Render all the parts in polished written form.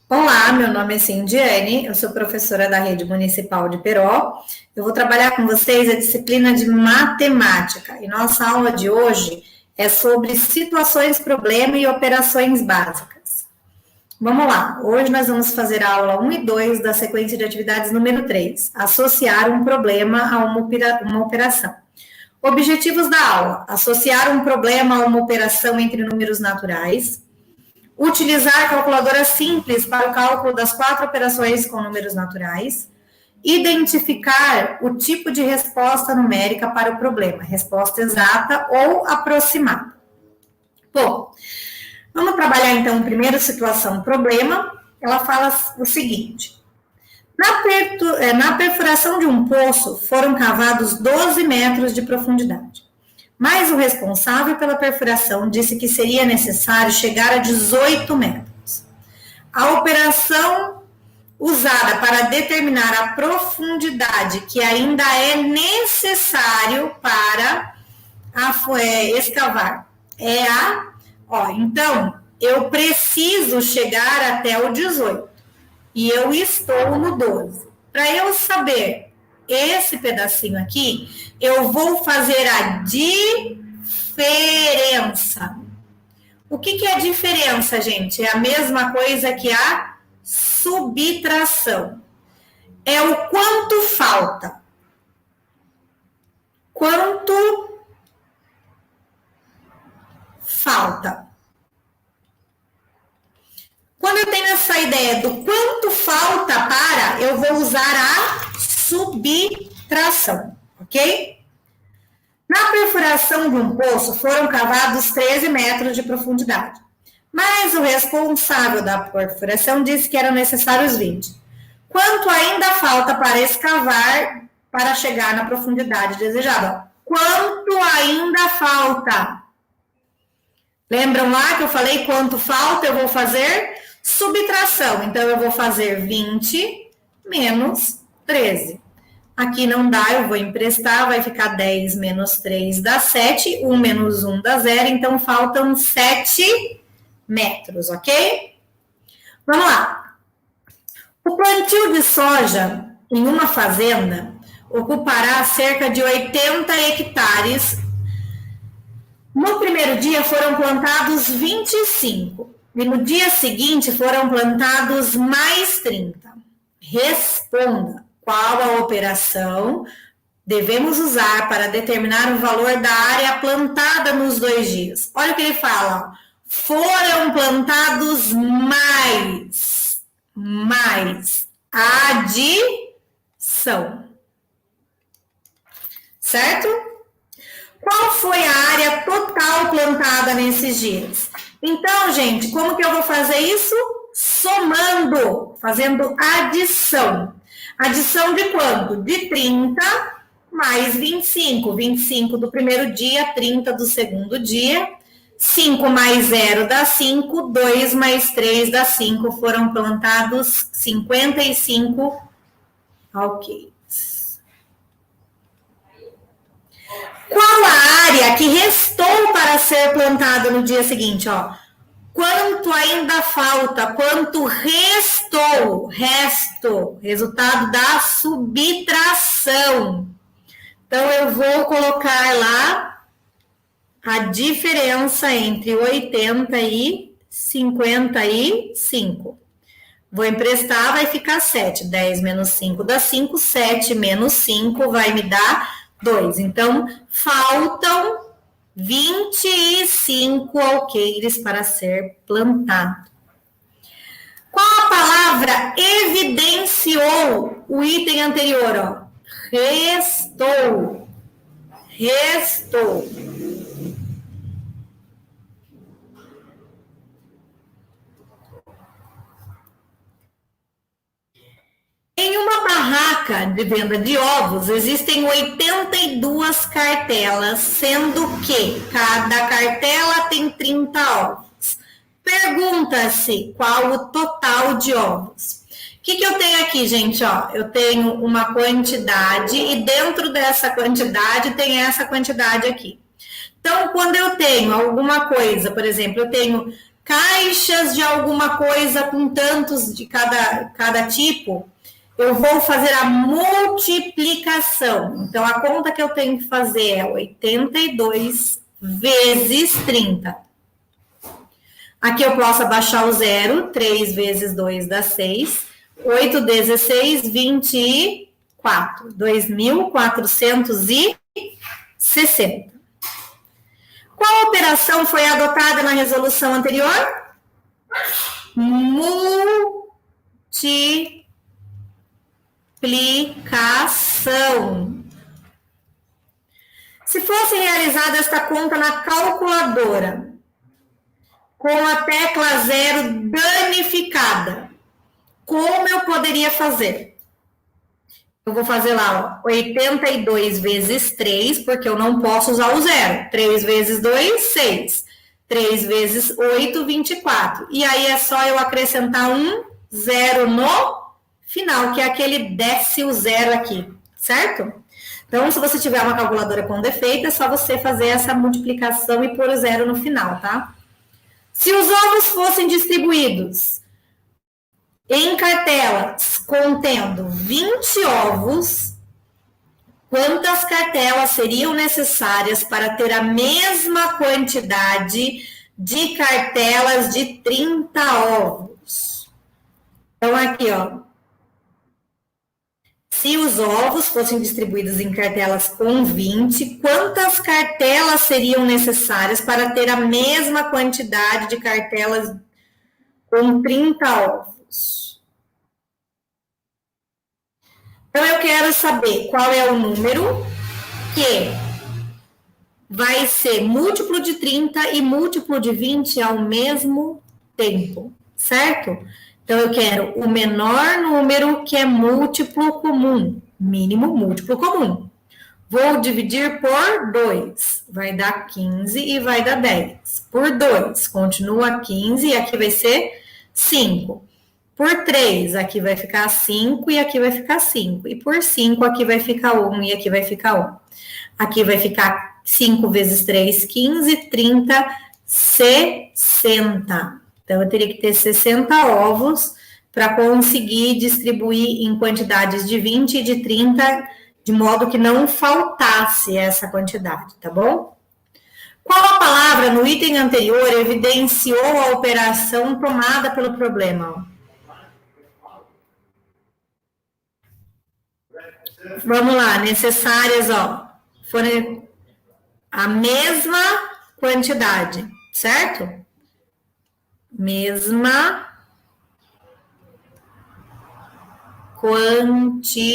Olá, meu nome é Cindiane, eu sou professora da Rede Municipal de Peró. Eu vou trabalhar com vocês a disciplina de matemática e nossa aula de hoje é sobre situações, problema e operações básicas. Vamos lá, hoje nós vamos fazer a aula 1 e 2 da sequência de atividades número 3, associar um problema a uma operação. Objetivos da aula: associar um problema a uma operação entre números naturais, utilizar calculadora simples para o cálculo das 4 operações com números naturais, identificar o tipo de resposta numérica para o problema, resposta exata ou aproximada. Bom, vamos trabalhar então primeiro situação problema. Ela fala o seguinte: na perfuração de um poço foram cavados 12 metros de profundidade. Mas o responsável pela perfuração disse que seria necessário chegar a 18 metros. A operação usada para determinar a profundidade que ainda é necessário para escavar é então, eu preciso chegar até o 18 e eu estou no 12. Para eu saber esse pedacinho aqui, eu vou fazer a diferença. O que é a diferença, gente? É a mesma coisa que a subtração. É o quanto falta. Quanto falta. Quando eu tenho essa ideia do quanto falta para, eu vou usar a subtração, ok? Na perfuração de um poço foram cavados 13 metros de profundidade, mas o responsável da perfuração disse que eram necessários 20. Quanto ainda falta para escavar para chegar na profundidade desejada? Quanto ainda falta? Lembram lá que eu falei quanto falta? Eu vou fazer subtração. Então, eu vou fazer 20 menos 13. Aqui não dá, eu vou emprestar, vai ficar 10 menos 3 dá 7, 1 menos 1 dá 0, então faltam 7 metros, ok? Vamos lá. O plantio de soja em uma fazenda ocupará cerca de 80 hectares. No primeiro dia foram plantados 25 e no dia seguinte foram plantados mais 30. Responda. Qual a operação devemos usar para determinar o valor da área plantada nos 2 dias? Olha o que ele fala. Foram plantados mais. Adição. Certo? Qual foi a área total plantada nesses dias? Então, gente, como que eu vou fazer isso? Somando, fazendo adição. Adição de quanto? De 30 mais 25. 25 do primeiro dia, 30 do segundo dia. 5 mais 0 dá 5. 2 mais 3 dá 5. Foram plantados 55 alqueires. Qual a área que restou para ser plantada no dia seguinte? Quanto ainda falta? Quanto restou? Resto, resultado da subtração. Então, eu vou colocar lá a diferença entre 80 e 55. Vou emprestar, vai ficar 7. 10 menos 5 dá 5. 7 menos 5 vai me dar 2. Então, faltam 25 alqueires para ser plantado. Qual a palavra evidenciou o item anterior? Restou. Em uma barraca de venda de ovos, existem 82 cartelas, sendo que cada cartela tem 30 ovos. Pergunta-se qual o total de ovos. O que eu tenho aqui, gente? Eu tenho uma quantidade e dentro dessa quantidade tem essa quantidade aqui. Então, quando eu tenho alguma coisa, por exemplo, eu tenho caixas de alguma coisa com tantos de cada tipo, eu vou fazer a multiplicação. Então, a conta que eu tenho que fazer é 82 vezes 30. Aqui eu posso abaixar o zero, 3 vezes 2 dá 6. 8 vezes 6, 24. 2.460. Qual operação foi adotada na resolução anterior? Multiplicação. Se fosse realizada esta conta na calculadora, com a tecla 0 danificada, como eu poderia fazer? Eu vou fazer lá, ó, 82 vezes 3, porque eu não posso usar o zero. 3 vezes 2, 6. 3 vezes 8, 24. E aí é só eu acrescentar um zero no final, que é aquele desce o zero aqui, certo? Então, se você tiver uma calculadora com defeito, é só você fazer essa multiplicação e pôr o zero no final, tá? Se os ovos fossem distribuídos em cartelas contendo 20 ovos, quantas cartelas seriam necessárias para ter a mesma quantidade de cartelas de 30 ovos? Então, aqui, ó. Se os ovos fossem distribuídos em cartelas com 20, quantas cartelas seriam necessárias para ter a mesma quantidade de cartelas com 30 ovos? Então, eu quero saber qual é o número que vai ser múltiplo de 30 e múltiplo de 20 ao mesmo tempo, certo? Então, eu quero o menor número que é múltiplo comum, mínimo múltiplo comum. Vou dividir por 2, vai dar 15 e vai dar 10. Por 2, continua 15 e aqui vai ser 5. Por 3, aqui vai ficar 5 e aqui vai ficar 5. E por 5, aqui vai ficar 1 e aqui vai ficar 1. Aqui vai ficar 5 vezes 3, 15, 30, 60. Então, eu teria que ter 60 ovos para conseguir distribuir em quantidades de 20 e de 30, de modo que não faltasse essa quantidade, tá bom? Qual a palavra no item anterior evidenciou a operação tomada pelo problema? Vamos lá, necessárias, ó, foram a mesma quantidade, certo? Mesma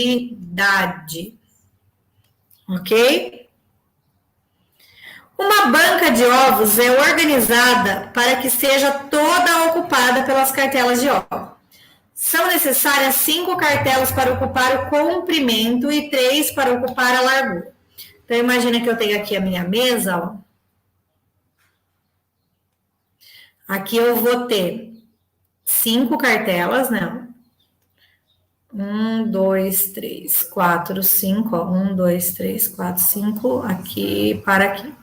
quantidade, ok? Uma banca de ovos é organizada para que seja toda ocupada pelas cartelas de ovos. São necessárias 5 cartelas para ocupar o comprimento e 3 para ocupar a largura. Então, imagina que eu tenho aqui a minha mesa, ó. Aqui eu vou ter 5 cartelas, né? 1, 2, 3, 4, 5, ó. 1, 2, 3, 4, 5, aqui para aqui.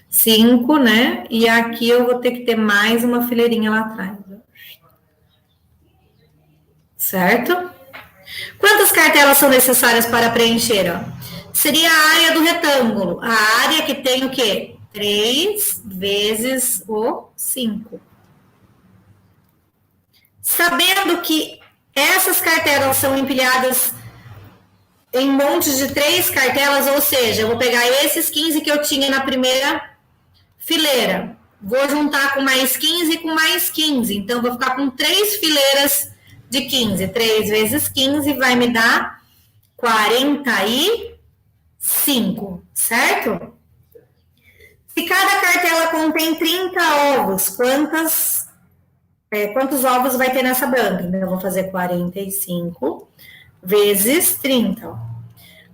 5, né? E aqui eu vou ter que ter mais uma fileirinha lá atrás. Certo? Quantas cartelas são necessárias para preencher, ó? Seria a área do retângulo. A área que tem o quê? 3 vezes o 5. Sabendo que essas cartelas são empilhadas em montes de 3 cartelas, ou seja, eu vou pegar esses 15 que eu tinha na primeira fileira, vou juntar com mais 15 e com mais 15. Então, vou ficar com 3 fileiras de 15. 3 vezes 15 vai me dar 45, certo? Se cada cartela contém 30 ovos, quantos ovos vai ter nessa banca? Então, eu vou fazer 45 vezes 30. Ó.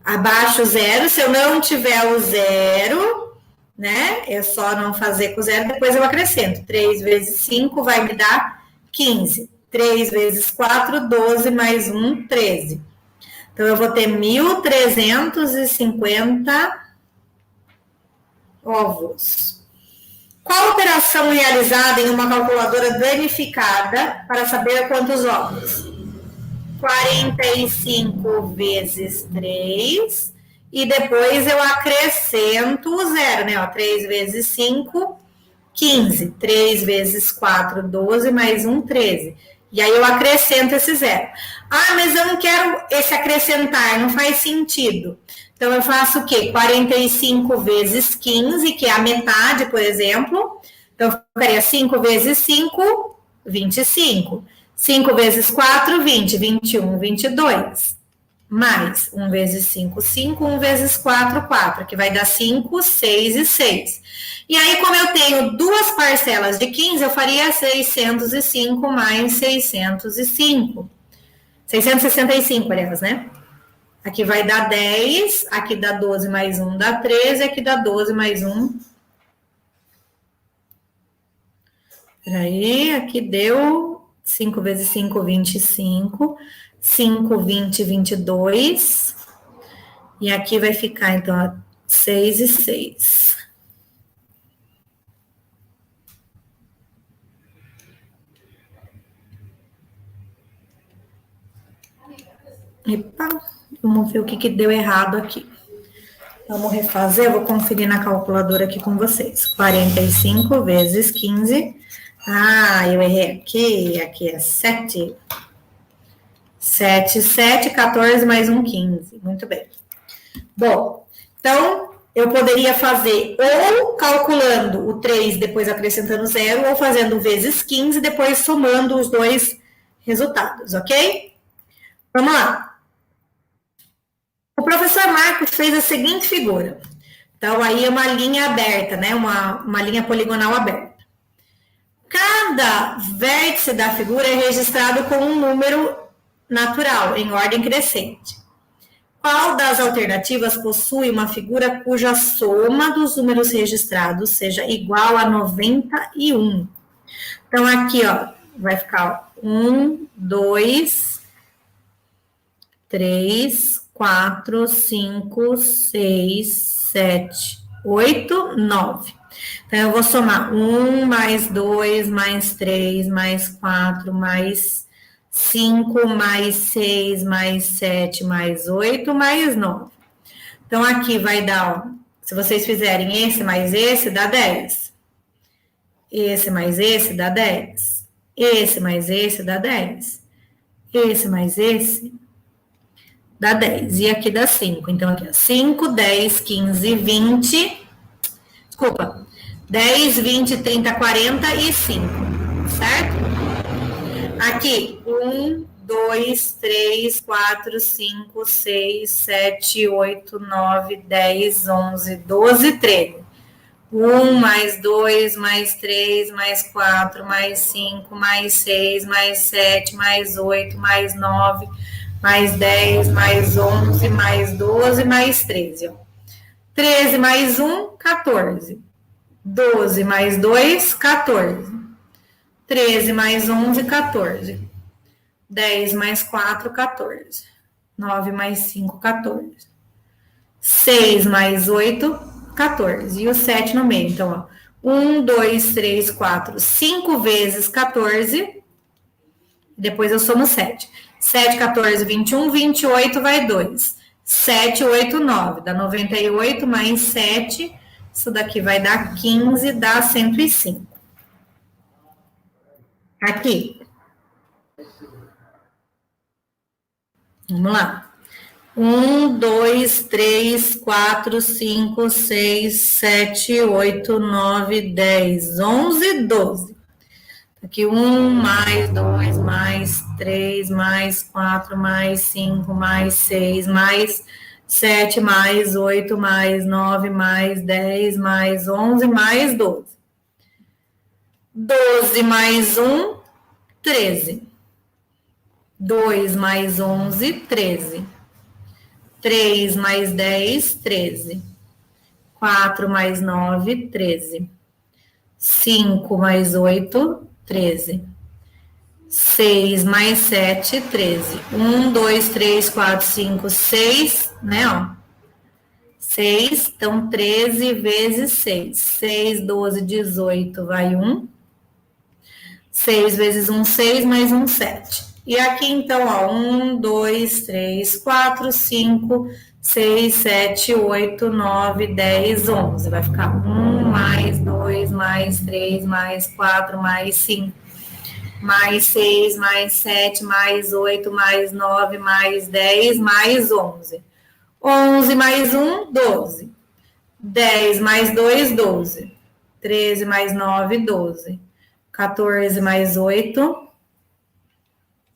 Abaixo o zero, se eu não tiver o zero, né? É só não fazer com zero, depois eu acrescento. 3 vezes 5 vai me dar 15. 3 vezes 4, 12, mais 1, 13. Então, eu vou ter 1.350 ovos. Qual operação realizada em uma calculadora danificada para saber quantos óculos? 45 vezes 3, e depois eu acrescento o zero, né? Ó, 3 vezes 5, 15. 3 vezes 4, 12, mais 1, 13. E aí eu acrescento esse zero. Ah, mas eu não quero esse acrescentar, não faz sentido. Então, eu faço o quê? 45 vezes 15, que é a metade, por exemplo. Então, eu ficaria 5 vezes 5, 25. 5 vezes 4, 20. 21, 22. Mais 1 vezes 5, 5. 1 vezes 4, 4. Que vai dar 5, 6 e 6. E aí, como eu tenho duas parcelas de 15, eu faria 605 mais 605. 665, aliás, né? Aqui vai dar 10, aqui dá 12 mais 1 dá 13, aqui dá 12 mais 1. Peraí, aqui deu 5 vezes 5, 25. 5, 20, 22. E aqui vai ficar, então, 6 e 6. Epa, vamos ver o que deu errado aqui. Vamos refazer, eu vou conferir na calculadora aqui com vocês. 45 vezes 15. Ah, eu errei aqui. Aqui é 7. 7, 7, 14 mais 1, 15. Muito bem. Bom, então, eu poderia fazer ou calculando o 3, depois acrescentando 0, ou fazendo vezes 15, depois somando os dois resultados, ok? Vamos lá. O professor Marcos fez a seguinte figura. Então, aí é uma linha aberta, né? Uma linha poligonal aberta. Cada vértice da figura é registrado com um número natural, em ordem crescente. Qual das alternativas possui uma figura cuja soma dos números registrados seja igual a 91? Então, aqui, ó, vai ficar 1, 2, 3, 4, 5, 6, 7, 8, 9. Então, eu vou somar 1, mais 2, mais 3, mais 4, mais 5, mais 6, mais 7, mais 8, mais 9. Então, aqui vai dar, ó, se vocês fizerem esse mais esse, dá 10. Esse mais esse, dá 10. Esse mais esse, dá 10. Esse mais esse, dá 10. E aqui dá 5. Então, aqui, ó, 5, 10, 15, 20. Desculpa. 10, 20, 30, 40 e 5. Certo? Aqui, 1, 2, 3, 4, 5, 6, 7, 8, 9, 10, 11, 12, 13. 1, mais 2, mais 3, mais 4, mais 5, mais 6, mais 7, mais 8, mais 9, mais 10, mais 11, mais 12, mais 13. Ó. 13 mais 1, 14. 12 mais 2, 14. 13 mais 11, 14. 10 mais 4, 14. 9 mais 5, 14. 6 mais 8, 14. E o 7 no meio. Então, ó, 1, 2, 3, 4, 5 vezes 14. Depois eu somo 7. 7, 14, 21, 28 vai 2. 7, 8, 9. Dá 98 mais 7. Isso daqui vai dar 15, dá 105. Aqui. Vamos lá. 1, 2, 3, 4, 5, 6, 7, 8, 9, 10, 11, 12. Aqui 1, mais 2, mais 3, mais 4, mais 5, mais 6, mais 7, mais 8, mais 9, mais 10, mais 11, mais 12. 12 mais 1, 13. 2 mais 11, 13. 3 mais 10, 13. 4 mais 9, 13. 5 mais 8, 13. 6 mais 7, 13. 1, 2, 3, 4, 5, 6, né, ó. 6, então 13 vezes 6. 6, 12, 18, vai 1. 6 vezes 1, 6, mais 1, 7. E aqui, então, ó, 1, 2, 3, 4, 5, 6, 7, 8, 9, 10, 11. Vai ficar 1, mais 2, mais 3, mais 4, mais 5, mais 6, mais 7, mais 8, mais 9, mais 10, mais 11. 11 mais 1, 12. 10 mais 2, 12. 13 mais 9, 12. 14 mais 8,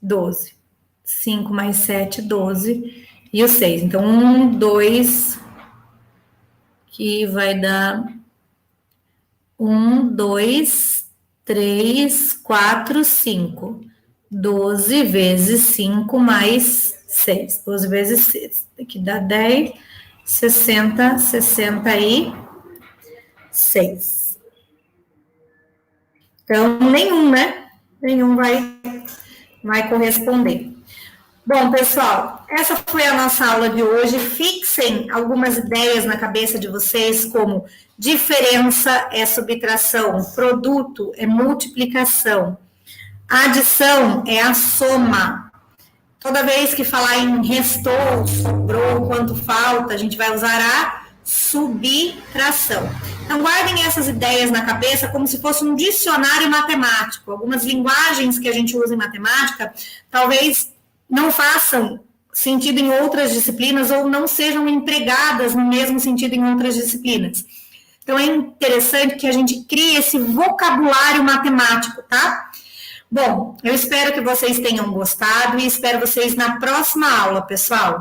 12. 5 mais 7, 12. E o 6. Então, 1, 2, que vai dar 1, 2, 3, 4, 5. 12 vezes 5 mais 6. 12 vezes 6. Aqui dá 10, 60, 66. Então, nenhum, né? Nenhum vai corresponder. Bom, pessoal, essa foi a nossa aula de hoje. Fixem algumas ideias na cabeça de vocês, como diferença é subtração, produto é multiplicação, adição é a soma. Toda vez que falar em restou, sobrou, quanto falta, a gente vai usar a subtração. Então, guardem essas ideias na cabeça como se fosse um dicionário matemático. Algumas linguagens que a gente usa em matemática, talvez não façam sentido em outras disciplinas ou não sejam empregadas no mesmo sentido em outras disciplinas. Então, é interessante que a gente crie esse vocabulário matemático, tá? Bom, eu espero que vocês tenham gostado e espero vocês na próxima aula, pessoal.